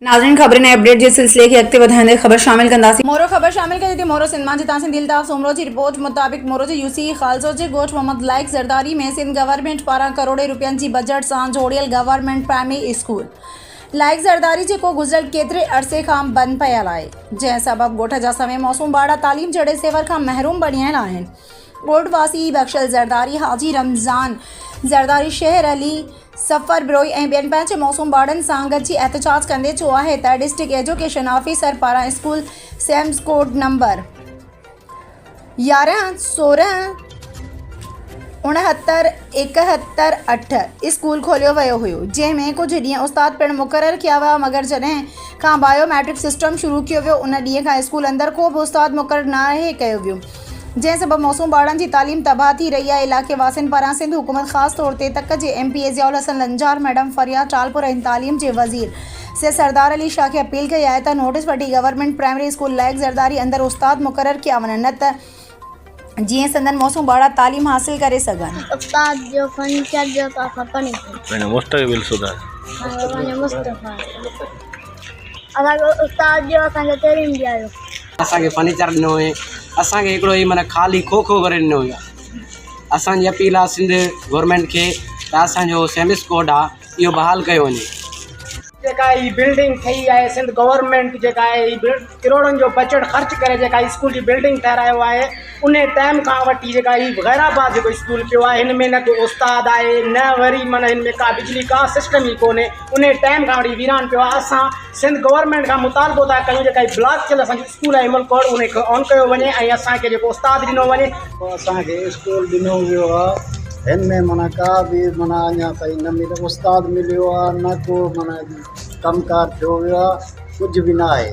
नाज़रीन खबरें नए अपडेट जे सिलसिले की अॻिते वधाईंदे ख़बर शामिल कंदासीं। मोरो ख़बर शामिल कई थी मोरो सिंधमा जी तासीं दिलताफ़ सोमरो जी रिपोर्ट मुताबिक़ मोरो जे यूसी खालसो जे ॻोठ मोहम्मद लाइक ज़रदारी में सिंध गवर्नमेंट पारां करोड़े रुपयनि जी बजट सां जोड़ियल गवर्नमेंट प्राइमरी स्कूल लाइक ज़रदारी जेको गुज़िरियल केतिरे अरसे खां बंदि पियल आहे, जंहिं सबबि ॻोठ जा समें मौसूम ॿार तालीम जहिड़े सेवर खां महरूम बणियल आहिनि। ॻोठवासी बख्शल ज़रदारी, हाजी रमज़ान ज़रदारी, शहर अली सफ़र बिरोई ऐं ॿियनि पंहिंजे मौसूम ॿारनि सां गॾिजी एहतजाज कंदे चयो आहे त डिस्ट्रिक्ट एजुकेशन ऑफिसर पारां school SEMIS code number 11, 16, 69, 71, 8 school खोलियो वियो हुयो, जंहिंमें कुझु ॾींहं उस्ताद पिणु मुक़ररु किया विया, मगर जॾहिं खां बायोमेट्रिक सिस्टम शुरू कयो वियो उन ॾींहं खां स्कूल अंदरि को बि उस्ताद मुक़ररु नाहे कयो वियो, जंहिं सबबि मौसूम ॿारनि जी तालीम तबाह थी रही आहे। इलाइक़े वासियुनि पारां सिंध हुकूमत ख़ासि तौर ते तक जे MP ज़ियाउल हसन लंजार मैडम फरियाद टालपुर ऐं तालीम जे वज़ीर से सरदार अली शाह खे अपील कई आहे त नोटिस वठी गवर्नमेंट प्राइमरी स्कूल लाइक ज़रदारी अंदरि उस्ताद मुक़ररु कया वञनि, न त जीअं संदन मौसूम ॿार तालीम हासिल करे सघनि। उस्ताद जो फर्नीचर जो का खपनी मैंने मुस्तक़बिल सुधार मुस्तफा अगर उस्ताद जो असांखे तैलीम ॾियारो, असांखे फर्नीचर ॾिनो हुई, असांखे हिकिड़ो ई माना ख़ाली खोखो करे ॾिनो हुयो। असांजी अपील आहे सिंध गवर्नमेंट खे त असांजो सेमिस कोड आहे इहो बहाल कयो वञे। जेका ही बिल्डिंग ठही आहे, सिंध गवर्नमेंट जेका आहे ही करोड़नि जो बजट ख़र्च करे जेका स्कूल जी बिल्डिंग ठाहिरायो आहे, उन टाइम खां वठी जेका ही गैराबाद जेको स्कूल पियो आहे, हिन में न को उस्ताद आहे, न वरी माना हिन में का बिजली का सिस्टम ई कोन्हे, उन टाइम खां वठी वीरान पियो आहे। असां सिंध गवर्नमेंट खां मुतालबो था कयूं जेका ही ब्लॉक थियल असांजो स्कूल आहे हिमल कोड उन खे ऑन कयो वञे ऐं असांखे जेको उस्ताद ॾिनो वञे। असांखे स्कूल ॾिनो वियो आहे, हिन में माना का बि माना अञा ताईं न मिलियो, उस्ताद मिलियो आहे, न को माना कमकार थियो वियो आहे, कुझु बि न आहे।